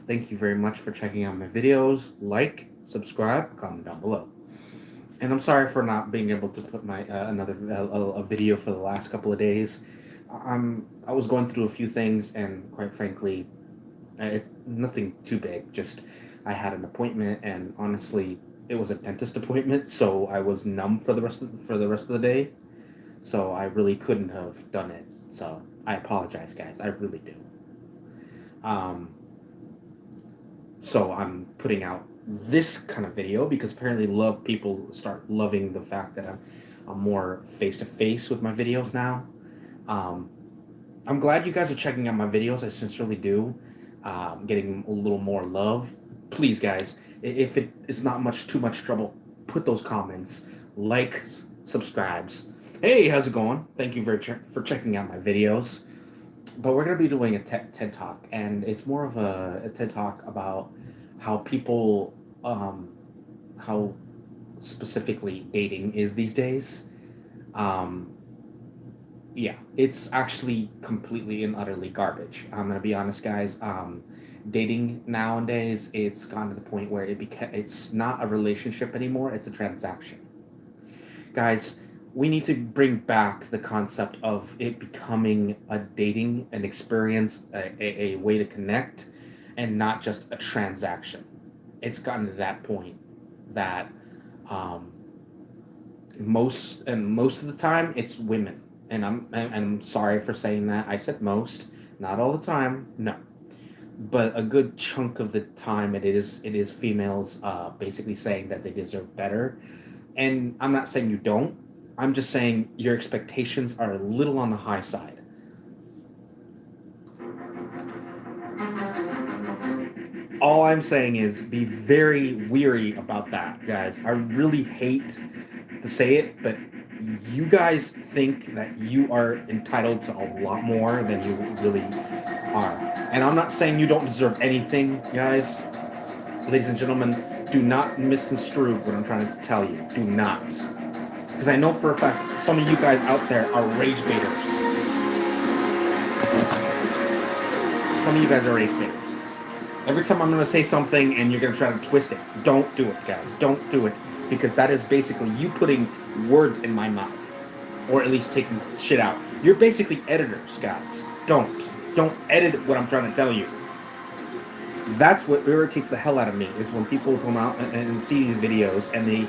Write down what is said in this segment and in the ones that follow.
Thank you very much for checking out my videos. Like, subscribe, comment down below. And I'm sorry for not being able to put my another a video for the last couple of days. I was going through a few things, and quite frankly, it's nothing too big. Just I had an appointment, and honestly, it was a dentist appointment, so I was numb for the rest of the day. So I really couldn't have done it. So I apologize, guys. I really do. Um, so I'm putting out this kind of video because apparently people start loving the fact that I'm more face to face with my videos now. Um, I'm glad you guys are checking out my videos. I sincerely do. Getting a little more love. Please, guys, if it's not too much trouble, put those comments, like, subscribes. Hey, how's it going? Thank you for checking out my videos. But we're going to be doing a TED Talk, and it's more of a TED Talk about how people, how specifically dating is these days. Um, yeah, it's actually completely and utterly garbage. I'm going to be honest, guys. Dating nowadays, it's gone to the point where it's not a relationship anymore, it's a transaction. Guys, we need to bring back the concept of it becoming a dating, an experience, a way to connect, and not just a transaction. It's gotten to that point that um, most of the time it's women, and I'm sorry for saying that. I said most, not all the time, no, but a good chunk of the time it is females basically saying that they deserve better. And I'm not saying you don't. I'm just saying your expectations are a little on the high side. All I'm saying is be very weary about that, guys. I really hate to say it, but you guys think that you are entitled to a lot more than you really are. And I'm not saying you don't deserve anything, guys. Ladies and gentlemen, do not misconstrue what I'm trying to tell you. Do not. Because I know for a fact some of you guys out there are rage baiters. Some of you guys are rage baiters. Every time I'm going to say something and you're going to try to twist it, don't do it, guys. Don't do it. Because that is basically you putting words in my mouth. Or at least taking shit out. You're basically editors, guys. Don't edit what I'm trying to tell you. That's what irritates the hell out of me, is when people come out and see these videos and they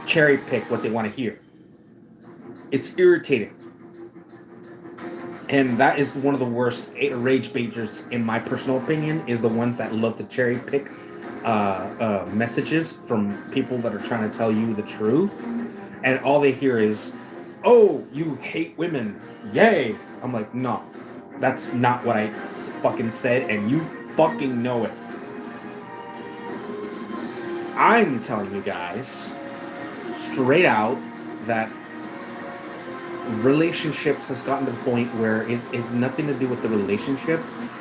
cherry pick what they want to hear. It's irritating. And that is one of the worst rage baiters, in my personal opinion, is the ones that love to cherry pick messages from people that are trying to tell you the truth. And all they hear is, oh, you hate women. Yay. I'm like, no, that's not what I fucking said, and you fucking know it. I'm telling you guys straight out that relationships has gotten to the point where it is nothing to do with the relationship.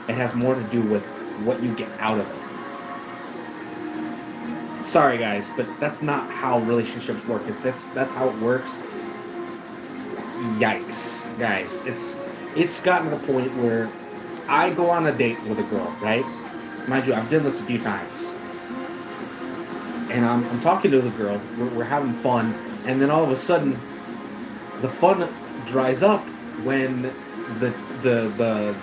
It has more to do with what you get out of it. Sorry, guys, but that's not how relationships work. If that's how it works, yikes, guys. It's gotten to the point where I go on a date with a girl, right? Mind you, I've done this a few times. And I'm talking to the girl, we're having fun, and then all of a sudden, the fun dries up when the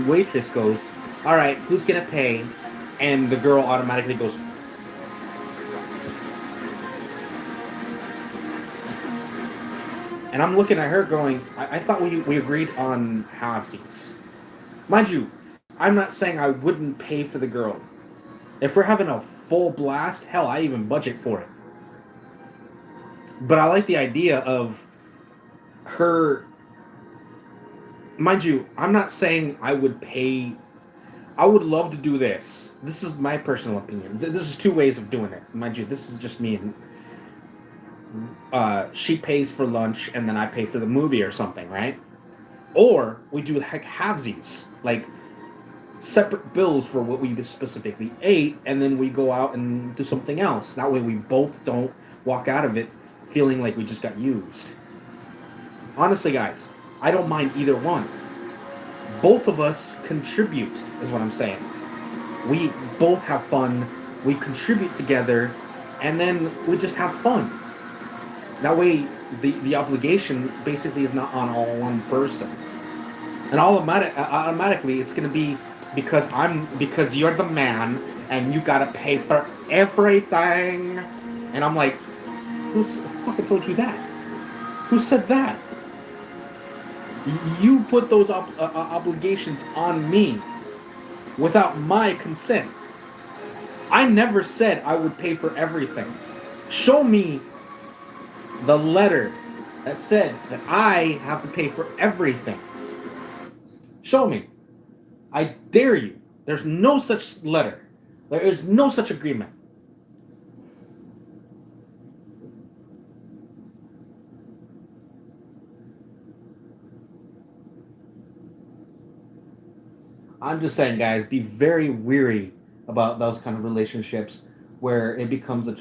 waitress goes, all right, who's gonna pay? And the girl automatically goes, and I'm looking at her going, I thought we agreed on halvesies. Mind you, I'm not saying I wouldn't pay for the girl. If we're having a full blast, hell, I even budget for it. But I like the idea of her. Mind you, I'm not saying I would pay. I would love to do this. This is my personal opinion. This is two ways of doing it. Mind you, this is just me. She pays for lunch and then I pay for the movie or something, right? Or we do halvesies, like separate bills for what we specifically ate, and then we go out and do something else. That way we both don't walk out of it feeling like we just got used. Honestly, guys, I don't mind either one. Both of us contribute, is what I'm saying. We both have fun, we contribute together, and then we just have fun. That way, the obligation basically is not on all one person. And automatically, it's going to be because you're the man and you got to pay for everything. And I'm like, who fucking told you that? Who said that? You put those obligations on me without my consent. I never said I would pay for everything. Show me the letter that said that I have to pay for everything. Show me. I dare you. There's no such letter. There is no such agreement. I'm just saying, guys, be very weary about those kind of relationships where it becomes a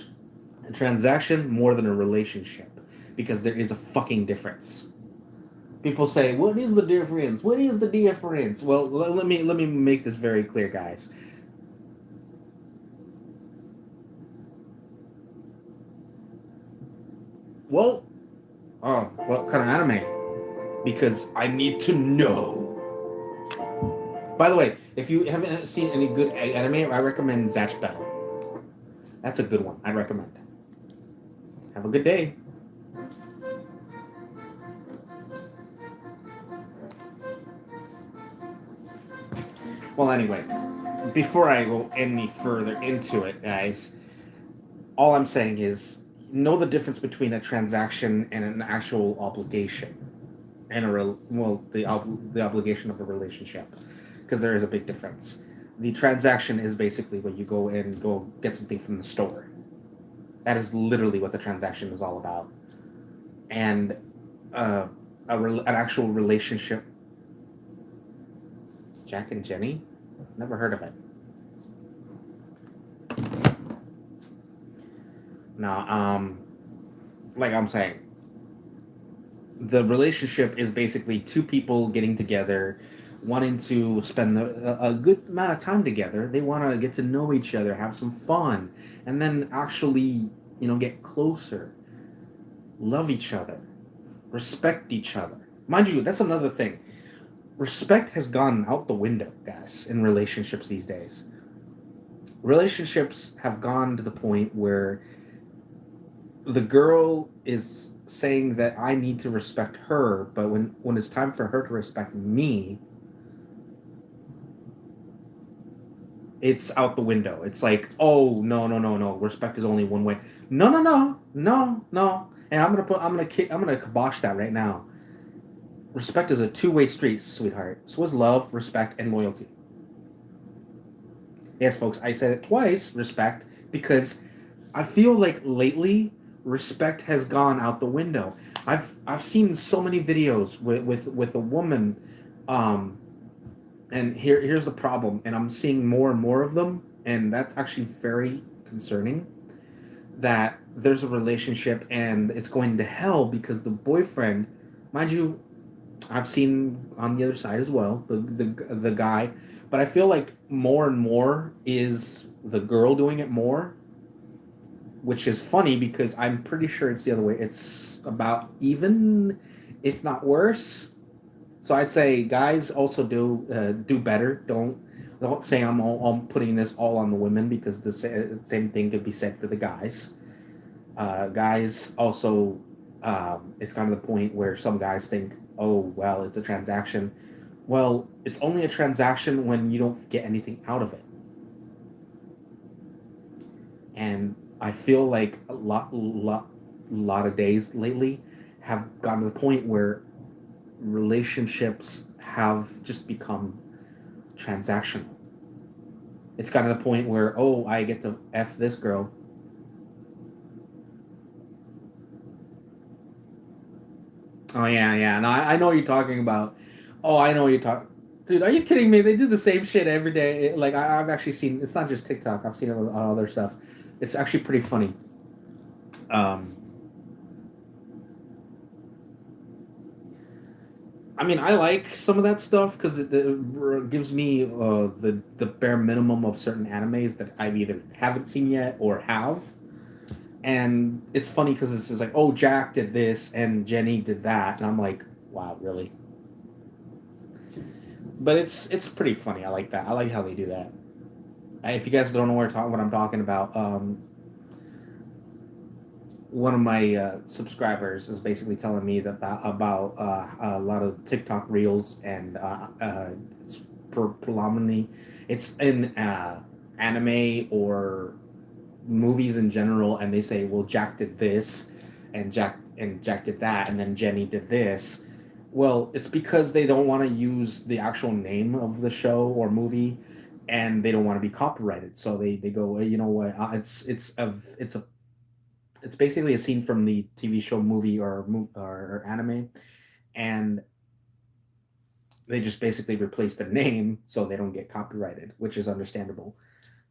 transaction more than a relationship, because there is a fucking difference. People say, "What is the difference? What is the difference?" Well, let me make this very clear, guys. Well, oh, what kind of anime? Because I need to know. By the way, if you haven't seen any good anime, I recommend Zatch Bell. That's a good one. I recommend. Have a good day. Well, anyway, before I go any further into it, guys, all I'm saying is know the difference between a transaction and an actual obligation, and the obligation of a relationship, because there is a big difference. The transaction is basically when you go and go get something from the store. That is literally what the transaction is all about, and an actual relationship. Jack and Jenny, never heard of it. Now, like I'm saying, the relationship is basically two people getting together, wanting to spend a good amount of time together. They want to get to know each other, have some fun, and then actually, get closer, love each other, respect each other. Mind you, that's another thing. Respect has gone out the window, guys, in relationships these days. Relationships have gone to the point where the girl is saying that I need to respect her, but when it's time for her to respect me, it's out the window. It's like, oh, no, no, no, no. Respect is only one way. No, no, no, no, no. And I'm gonna kibosh that right now. Respect is a two-way street, sweetheart. So is love, respect, and loyalty. Yes, folks, I said it twice, respect, because I feel like lately respect has gone out the window. I've seen so many videos with a woman, and here's the problem, and I'm seeing more and more of them, and that's actually very concerning. That there's a relationship and it's going to hell because the boyfriend, mind you, I've seen on the other side as well, the guy, but I feel like more and more is the girl doing it more, which is funny because I'm pretty sure it's the other way. It's about even, if not worse. So I'd say guys also do better. Don't say I'm putting this all on the women, because the same thing could be said for the guys. Guys also, it's kind of the point where some guys think, oh well, it's a transaction. Well, it's only a transaction when you don't get anything out of it. And I feel like a lot of days lately have gotten to the point where relationships have just become transactional. It's gotten to the point where, oh, I get to F this girl. Oh yeah, yeah. No, I know what you're talking about. Oh, I know what you're talking. Dude, are you kidding me? They do the same shit every day. Like I've actually seen. It's not just TikTok. I've seen it on other stuff. It's actually pretty funny. Um, I mean, I like some of that stuff because it gives me the bare minimum of certain animes that I've either haven't seen yet or have. And it's funny because it's just like, oh, Jack did this and Jenny did that, and I'm like, wow, really? But it's pretty funny. I like that. I like how they do that. If you guys don't know what I'm talking about, one of my subscribers is basically telling me that about a lot of TikTok reels and it's predominantly it's in anime or movies in general, and they say, well, Jack did this, and Jack did that, and then Jenny did this. Well, it's because they don't want to use the actual name of the show or movie, and they don't want to be copyrighted. So they go, you know what? It's basically a scene from the TV show, movie, or anime, and they just basically replace the name so they don't get copyrighted, which is understandable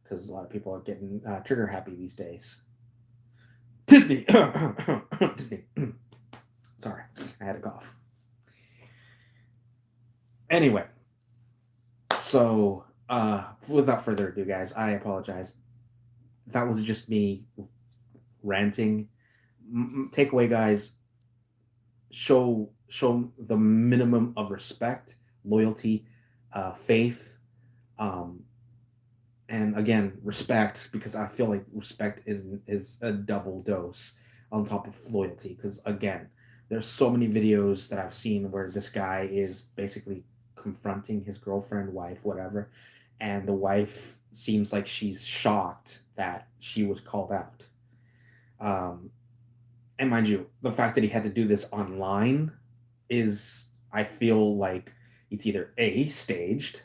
because a lot of people are getting trigger happy these days. Disney, Disney. Sorry, I had a cough. Anyway, so without further ado, guys, I apologize. That was just me ranting. Takeaway, guys, show the minimum of respect, loyalty, faith, um, and again, respect, because I feel like respect is a double dose on top of loyalty. Because again, there's so many videos that I've seen where this guy is basically confronting his girlfriend, wife, whatever, and the wife seems like she's shocked that she was called out. Um, and mind you, the fact that he had to do this online is, I feel like it's either A, staged,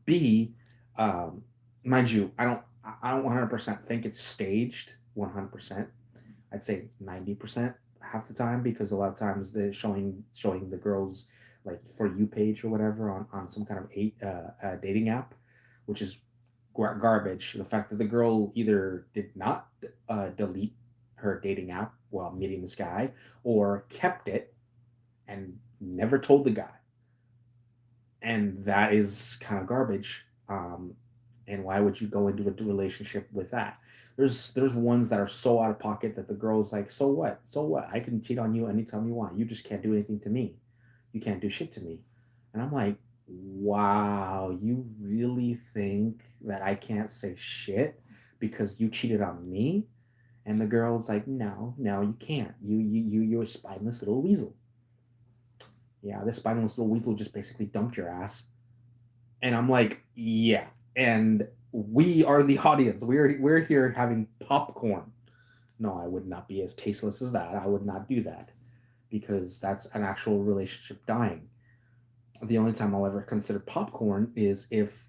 B, um, mind you, I don't 100% think it's staged 100%. I'd say 90% half the time, because a lot of times they're showing the girls like For You page or whatever on some kind of dating app, which is garbage. The fact that the girl either did not delete her dating app while meeting this guy, or kept it and never told the guy, and that is kind of garbage. And why would you go into a relationship with that? There's ones that are so out of pocket that the girl's like, so what? So what? I can cheat on you anytime you want. You just can't do anything to me. You can't do shit to me. And I'm like, wow, you really think that I can't say shit because you cheated on me? And the girl's like, no, no, you can't. You're a spineless little weasel. Yeah, this spineless little weasel just basically dumped your ass. And I'm like, yeah. And we are the audience. We're here having popcorn. No, I would not be as tasteless as that. I would not do that, because that's an actual relationship dying. The only time I'll ever consider popcorn is if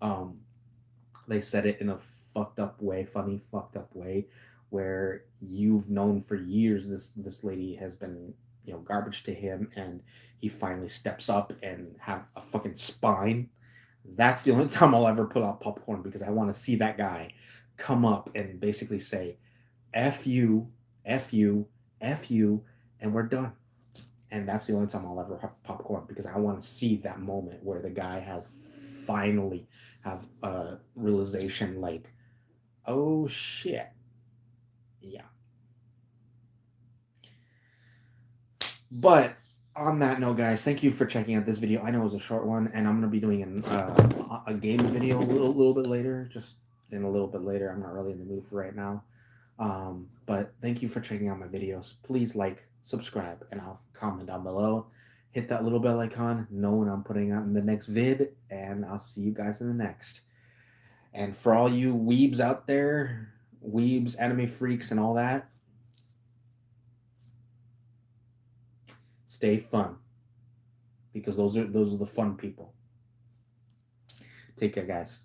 um, they said it in a fucked up way, funny fucked up way, where you've known for years this lady has been, garbage to him, and he finally steps up and have a fucking spine. That's the only time I'll ever put out popcorn, because I want to see that guy come up and basically say, F you, F you, F you, and we're done. And that's the only time I'll ever have popcorn, because I want to see that moment where the guy has finally have a realization like, oh shit. Yeah. But on that note, guys, thank you for checking out this video. I know it was a short one, and I'm going to be doing a game video a little bit later, just in a little bit later. I'm not really in the mood for right now. But thank you for checking out my videos. Please like, subscribe, and I'll comment down below. Hit that little bell icon, know when I'm putting out in the next vid, and I'll see you guys in the next. And for all you weebs out there, weebs, anime freaks, and all that, stay fun, because those are the fun people. Take care, guys.